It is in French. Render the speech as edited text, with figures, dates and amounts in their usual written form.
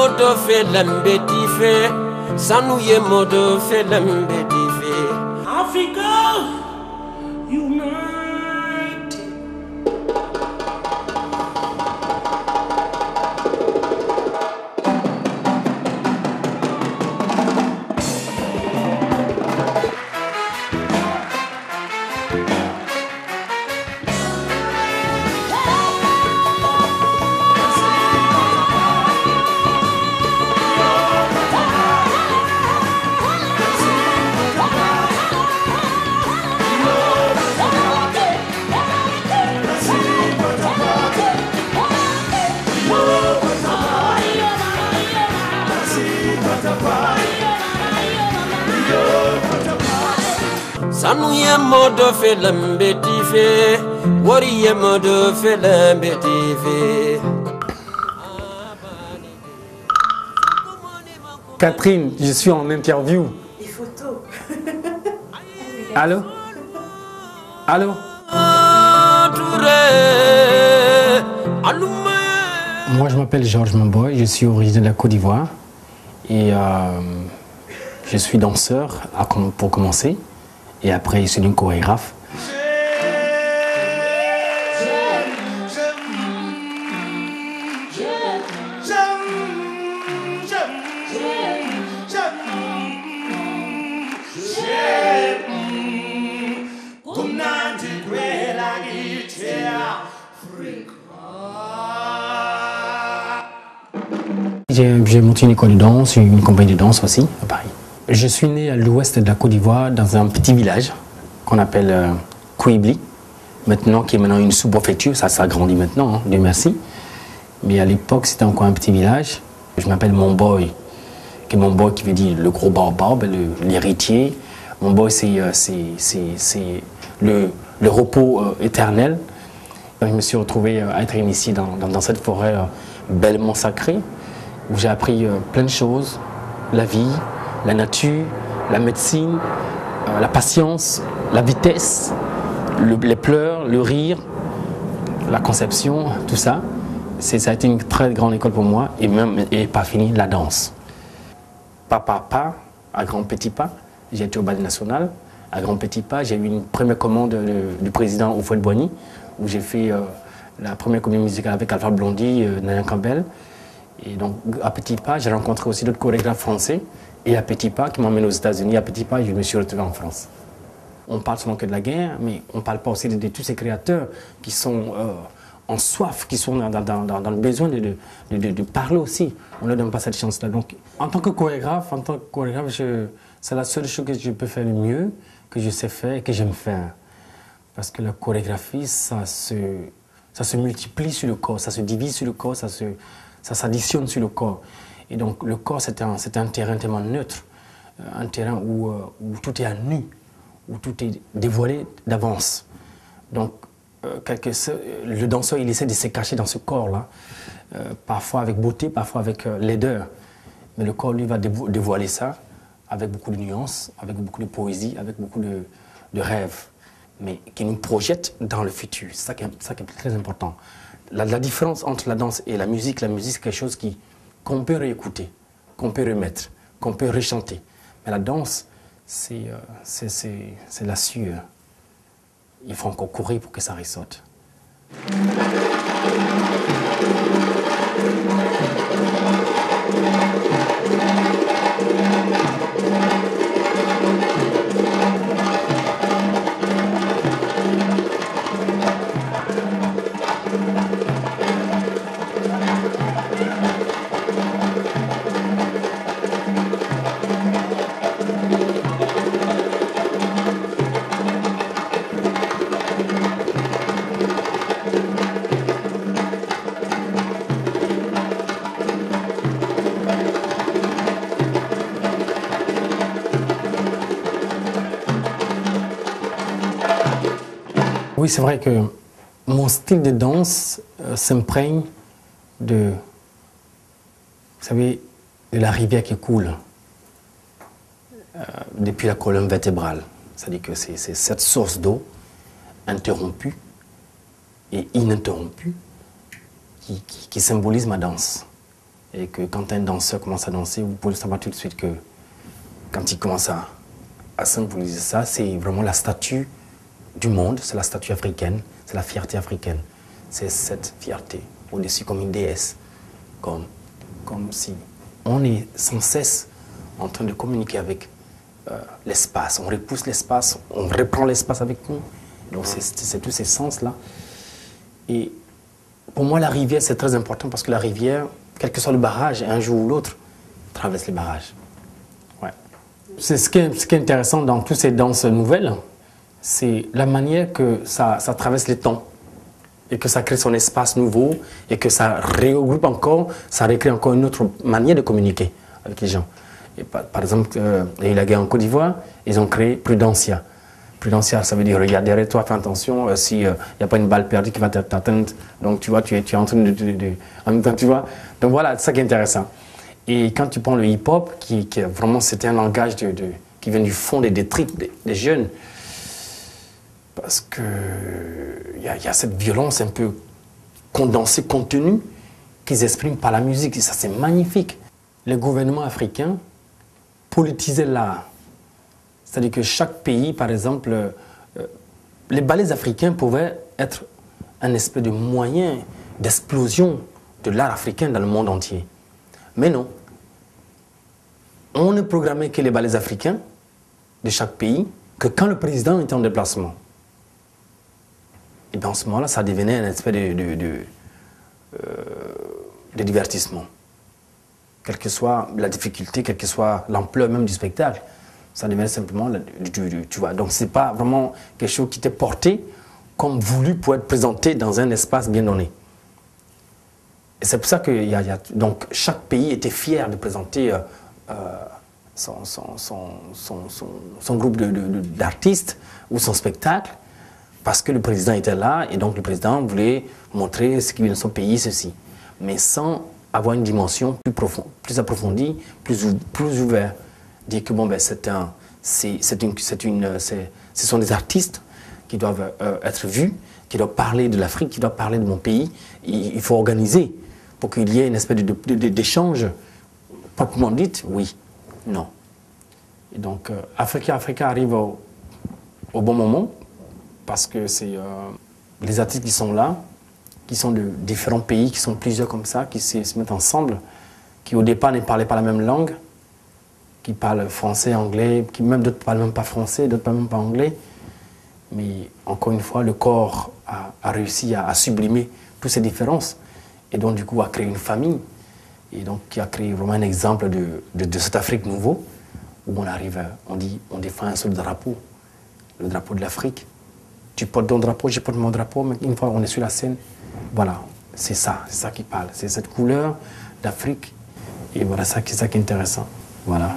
modo fe lambetife, sanouye modo fe lambetife. Africa united. Sanouye modo fe lambetife, wariye modo fe lambetife. Catherine, je suis en interview. Des photos. Allô? Allô? Moi, je m'appelle Georges Mamboy, je suis originaire de la Côte d'Ivoire et je suis danseur pour commencer et après je suis un chorégraphe. J'ai monté une école de danse, une compagnie de danse aussi à Paris. Je suis né à l'ouest de la Côte d'Ivoire dans un petit village qu'on appelle Kouibli, qui est maintenant une sous-préfecture, ça s'agrandit maintenant, hein, Dieu merci. Mais à l'époque c'était encore un petit village. Je m'appelle Mamboy, qui veut dire le gros baobab, l'héritier. Mamboy c'est le repos éternel. Je me suis retrouvé à être initié dans cette forêt bellement sacrée, où j'ai appris plein de choses, la vie, la nature, la médecine, la patience, la vitesse, les pleurs, le rire, la conception, tout ça. Ça a été une très grande école pour moi, et pas fini, la danse. Pas à grand petit pas, j'ai été au Ballet National. À grand petit pas, j'ai eu une première commande du président Houphouët-Boigny, où j'ai fait la première comédie musicale avec Alpha Blondy, Nana Campbell. Et donc, à petits pas, j'ai rencontré aussi d'autres chorégraphes français. Et à petits pas, qui m'emmènent aux États-Unis, à petits pas, je me suis retrouvé en France. On parle souvent que de la guerre, mais on ne parle pas aussi de tous ces créateurs qui sont en soif, qui sont dans le besoin de parler aussi. On ne leur donne pas cette chance-là. Donc, en tant que chorégraphe, c'est la seule chose que je peux faire le mieux, que je sais faire et que j'aime faire. Parce que la chorégraphie, ça se multiplie sur le corps, ça se divise sur le corps, ça s'additionne sur le corps. Et donc le corps, c'est un terrain tellement neutre, un terrain où tout est à nu, où tout est dévoilé d'avance. Donc le danseur, il essaie de se cacher dans ce corps-là, parfois avec beauté, parfois avec laideur. Mais le corps, lui, va dévoiler ça avec beaucoup de nuances, avec beaucoup de poésie, avec beaucoup de rêves, mais qui nous projette dans le futur. C'est ça qui est très important. La différence entre la danse et la musique, c'est quelque chose qu'on peut réécouter, qu'on peut remettre, qu'on peut rechanter. Mais la danse, c'est la sueur. Il faut encore courir pour que ça ressorte. Oui, c'est vrai que mon style de danse s'imprègne de, vous savez, de la rivière qui coule depuis la colonne vertébrale. C'est-à-dire que c'est cette source d'eau interrompue et ininterrompue qui symbolise ma danse. Et que quand un danseur commence à danser, vous pouvez savoir tout de suite que quand il commence à symboliser ça, c'est vraiment la statue du monde, c'est la statue africaine, c'est la fierté africaine. C'est cette fierté au-dessus comme une déesse, comme si on est sans cesse en train de communiquer avec l'espace. On repousse l'espace, on reprend l'espace avec nous. Donc c'est tous ces sens-là. Et pour moi, la rivière, c'est très important parce que la rivière, quel que soit le barrage, un jour ou l'autre, traverse les barrages. Ouais. C'est ce qui est intéressant dans toutes ces danses nouvelles, c'est la manière que ça traverse les temps et que ça crée son espace nouveau et que ça regroupe encore, ça recrée encore une autre manière de communiquer avec les gens. Et par exemple, il y a eu la guerre en Côte d'Ivoire, ils ont créé Prudencia. Prudencia, ça veut dire regarde derrière toi, fais attention, s'il n'y a pas une balle perdue qui va t'atteindre. Donc tu vois, tu es en train en même temps, tu vois. Donc voilà, c'est ça qui est intéressant. Et quand tu prends le hip-hop, qui est vraiment, c'était un langage qui vient du fond des tripes des jeunes, parce qu'il y a cette violence un peu condensée, contenue, qu'ils expriment par la musique. Et ça, c'est magnifique. Les gouvernements africains politisaient l'art. C'est-à-dire que chaque pays, par exemple, les ballets africains pouvaient être un espèce de moyen d'explosion de l'art africain dans le monde entier. Mais non. On ne programmait que les ballets africains de chaque pays que quand le président était en déplacement. Et bien en ce moment-là, ça devenait un espèce de divertissement. Quelle que soit la difficulté, quelle que soit l'ampleur même du spectacle, ça devenait simplement tu vois. Donc c'est pas vraiment quelque chose qui était porté comme voulu pour être présenté dans un espace bien donné. Et c'est pour ça que donc chaque pays était fier de présenter son groupe d'artistes ou son spectacle, parce que le président était là et donc le président voulait montrer ce qui vient de son pays, ceci. Mais sans avoir une dimension plus profonde, plus approfondie, plus ouverte. Dire que bon, ben, ce sont des artistes qui doivent être vus, qui doivent parler de l'Afrique, qui doivent parler de mon pays. Il faut organiser pour qu'il y ait une espèce d'échange proprement dit, oui, non. Et donc, Africa arrive au bon moment parce que c'est les artistes qui sont là, qui sont de différents pays, qui sont plusieurs comme ça, qui se mettent ensemble, qui au départ ne parlaient pas la même langue, qui parlent français, anglais, qui même d'autres ne parlent même pas français, d'autres ne parlent même pas anglais. Mais encore une fois, le corps a réussi à sublimer toutes ces différences et donc du coup a créé une famille et donc qui a créé vraiment un exemple de cette Afrique nouveau où on arrive, on défend un seul drapeau, le drapeau de l'Afrique. Tu portes ton drapeau, je porte mon drapeau, mais une fois on est sur la scène, voilà, c'est ça qui parle, c'est cette couleur d'Afrique et voilà, c'est ça qui est intéressant, voilà.